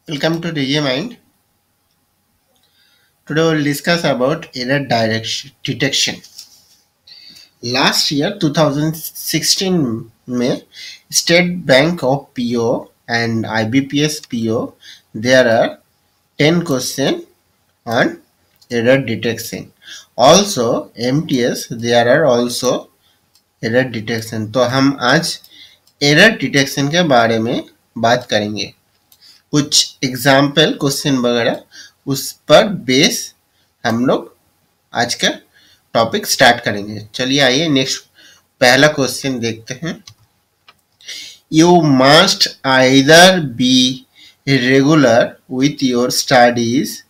Welcome to DJ Mind. Today we'll discuss about error detection. Last year 2016 में State Bank of PO and IBPS PO there are 10 questions on error detection. Also MTS there are also error detection. तो हम आज error detection के बारे में बात करेंगे. कुछ एग्जाम्पल क्वेश्चन वगैरह उस पर बेस हम लोग आज का टॉपिक स्टार्ट करेंगे. चलिए आइए नेक्स्ट पहला क्वेश्चन देखते हैं. You must either be regular with your studies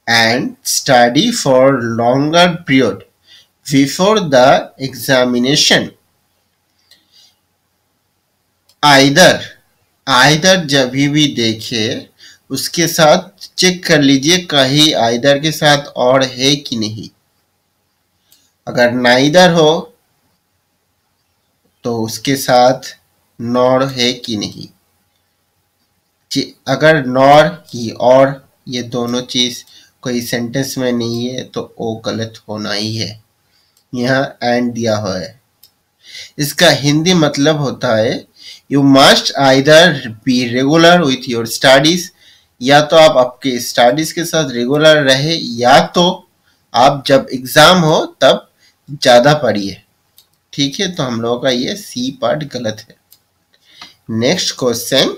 and study for longer period before the examination. Either जब भी देखे उसके साथ चेक कर लीजिए कहीं आइदर के साथ और है कि नहीं. अगर नाइदर हो तो उसके साथ नॉर है कि नहीं. अगर नॉर की और ये दोनों चीज कोई सेंटेंस में नहीं है तो वो गलत होना ही है. यहाँ एंड दिया हुआ है. इसका हिंदी मतलब होता है you must either be regular with your studies. या तो आप आपके स्टडीज के साथ रेगुलर रहे या तो आप जब एग्जाम हो तब ज्यादा पढ़िए. ठीक है, तो हम लोगों का ये सी पार्ट गलत है. Next question.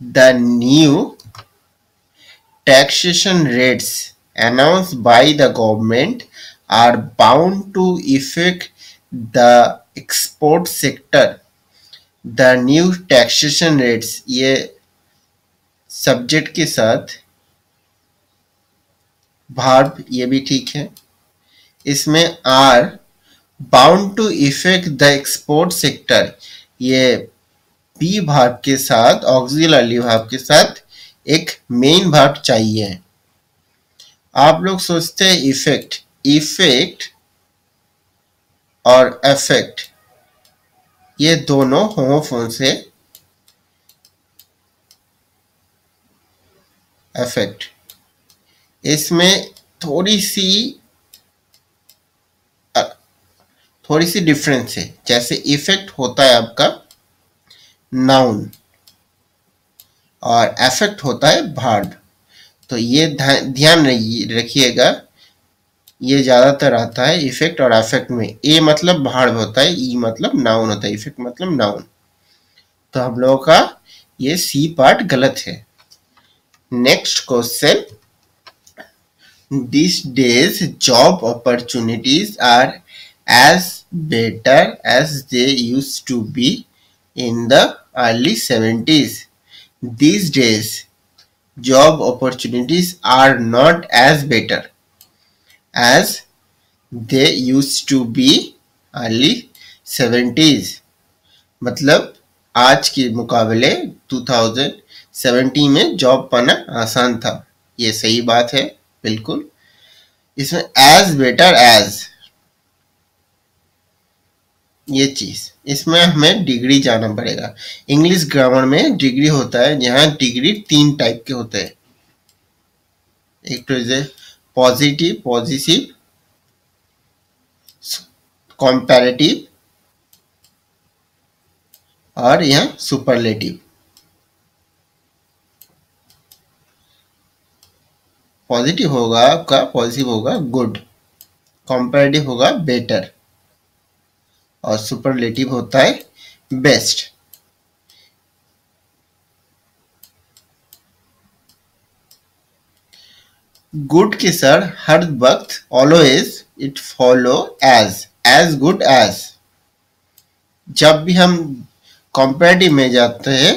The new taxation rates announced by the government are bound to affect the export sector. The new taxation rates ये सब्जेक्ट के साथ भार्ब ये भी ठीक है. इसमें are bound to effect the export sector ये बी भार्ब के साथ ऑक्सिलरी भार्ब के साथ एक मेन भार्ब चाहिए. आप लोग सोचते हैं इफेक्ट और अफेक्ट ये दोनों होमोफोन से. अफेक्ट इसमें थोड़ी सी डिफरेंस है. जैसे इफेक्ट होता है आपका नाउन और अफेक्ट होता है भार्ब. तो ये ध्यान रखिएगा. ये ज्यादातर आता है इफेक्ट और अफेक्ट में. ए मतलब भार्ब होता है, ई मतलब नाउन होता है, इफेक्ट मतलब नाउन. तो हम लोगों का ये सी पार्ट गलत है. Next question. These days job opportunities are as better as they used to be in the early 70s. These days job opportunities are not as better as they used to be early 70s. मतलब आज के मुकाबले 2017 में job पाना आसान था. ये सही बात है बिल्कुल. इसमें एज बेटर एज ये चीज इसमें हमें डिग्री जाना पड़ेगा. इंग्लिश ग्रामर में डिग्री होता है जहां डिग्री 3 टाइप के होते हैं. एक तो है पॉजिटिव, कंपैरेटिव और यहाँ सुपरलेटिव. पॉजिटिव होगा आपका गुड, कंपैरेटिव होगा बेटर और सुपरलेटिव होता है बेस्ट. गुड के सर हर वक्त always it follow as good as. जब भी हम कंपैरेटिव में जाते हैं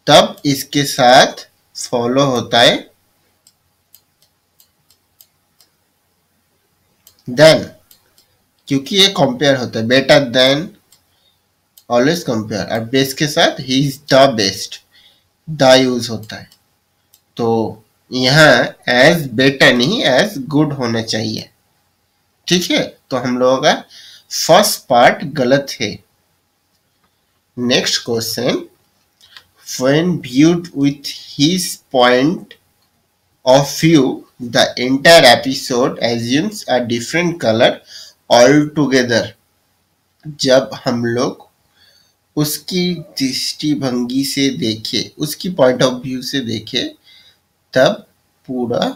तब इसके साथ फॉलो होता है देन, क्योंकि ये कंपेयर होता है. Better than always compare. और बेस्ट के साथ he is the best the use होता है. तो यहाँ एज बेटर नहीं एज गुड होना चाहिए. ठीक है, तो हम लोगों का फर्स्ट पार्ट गलत है. Next question. When viewed with his point of view, the entire episode assumes a different color altogether. जब हम लोग उसकी दृष्टिभंगी से देखे, उसकी पॉइंट ऑफ व्यू से देखे, तब पूरा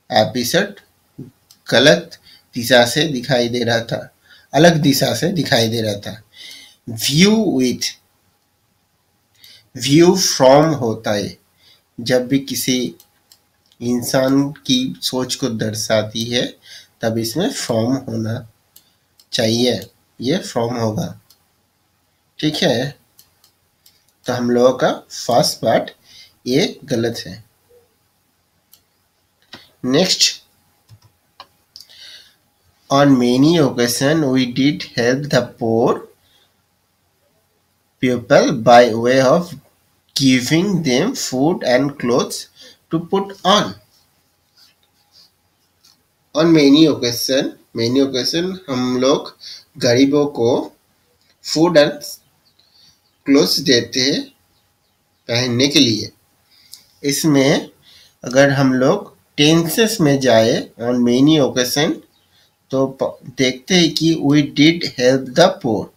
एपिसोड गलत दिशा से दिखाई दे रहा था, अलग दिशा से दिखाई दे रहा था। व्यू विथ, व्यू फ्रॉम होता है जब भी किसी इंसान की सोच को दर्शाती है, तब इसमें फ्रॉम होना चाहिए, ये फ्रॉम होगा। ठीक है, तो हम लोगों का फर्स्ट पार्ट ये गलत है। Next, on many occasions we did help the poor people by way of giving them food and clothes to put on. On many occasion हम लोग गरीबों को फूड एंड क्लोथ्स देते हैं पहनने के लिए। इसमें अगर हम लोग टेंसेस में जाए ऑन मेनी ओकेशन, तो देखते हैं कि वी डिड हेल्प द पोर।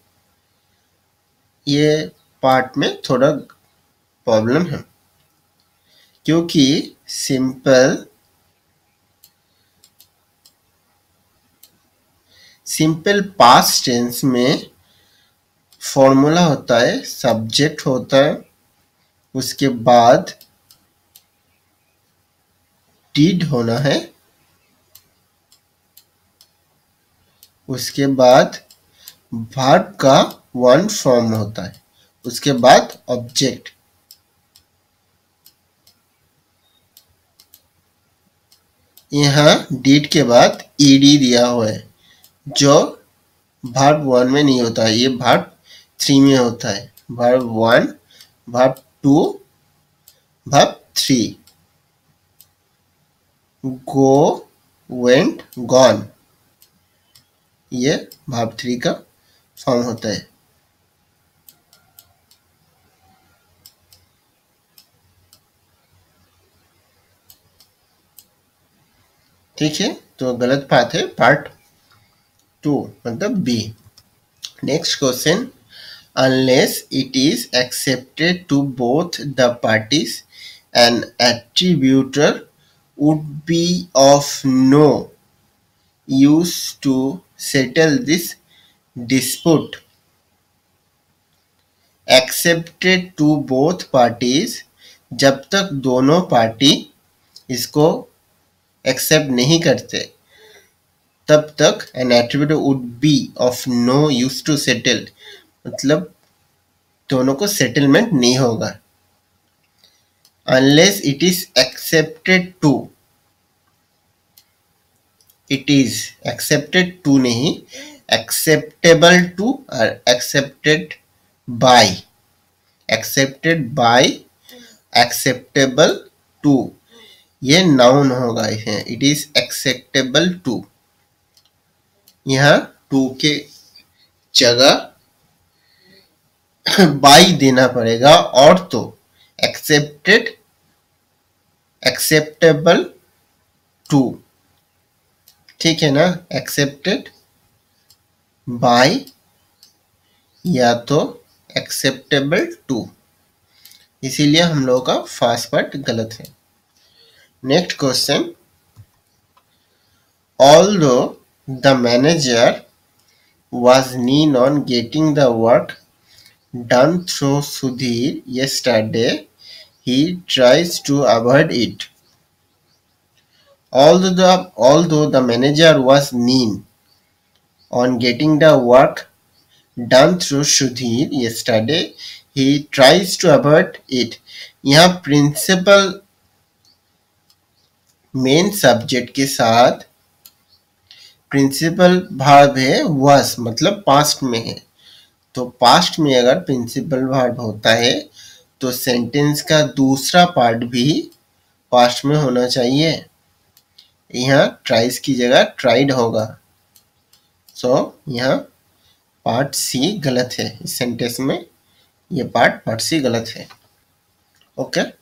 ये पार्ट में थोड़ा प्रॉब्लम है, क्योंकि सिंपल पास्ट टेंस में फॉर्मूला होता है, सब्जेक्ट होता है, उसके बाद डिड होना है, उसके बाद वर्ब का वन फॉर्म होता है, उसके बाद ऑब्जेक्ट। यहाँ डिड के बाद ईडी दिया हुआ है, जो वर्ब 1 में नहीं होता है, ये वर्ब 3 में होता है। Verb 1, verb 2, verb 3। गो, वेंट, गॉन, ये वर्ब 3 का फॉर्म होता है। ठीक है, तो गलत बात है पार्ट 2 मतलब B. Next question, unless it is accepted to both the parties, an attributor would be of no use to settle this dispute. Accepted to both parties, जब तक दोनों पार्टी इसको एक्सेप्ट नहीं करते, तब तक an attributor would be of no use to settle, मतलब दोनों को सेटलमेंट नहीं होगा। Unless it is accepted to, it is accepted to नहीं, acceptable to और accepted by, accepted by, acceptable to, ये नाउन होगा। इसमें it is acceptable to, यहाँ to के जगह बाई देना पड़ेगा, और तो एक्सेप्टेड, एक्सेप्टेबल टू, ठीक है ना, एक्सेप्टेड बाय या तो एक्सेप्टेबल टू, इसीलिए हम लोगों का फर्स्ट पार्ट गलत है। Next question, although the manager was keen on getting the work done through Sudhir yesterday, he tries to avoid it. Although the manager was keen on getting the work done through Sudhir yesterday, he tries to avoid it. यहाँ principal main subject के साथ principal verb है was, मतलब past में है। तो past में अगर प्रिंसिपल वर्ब होता है तो सेंटेंस का दूसरा पार्ट भी पास्ट में होना चाहिए। यहाँ ट्राइज की जगह ट्राइड होगा। सो यहाँ पार्ट सी गलत है, इस सेंटेंस में ये पार्ट सी गलत है। Okay.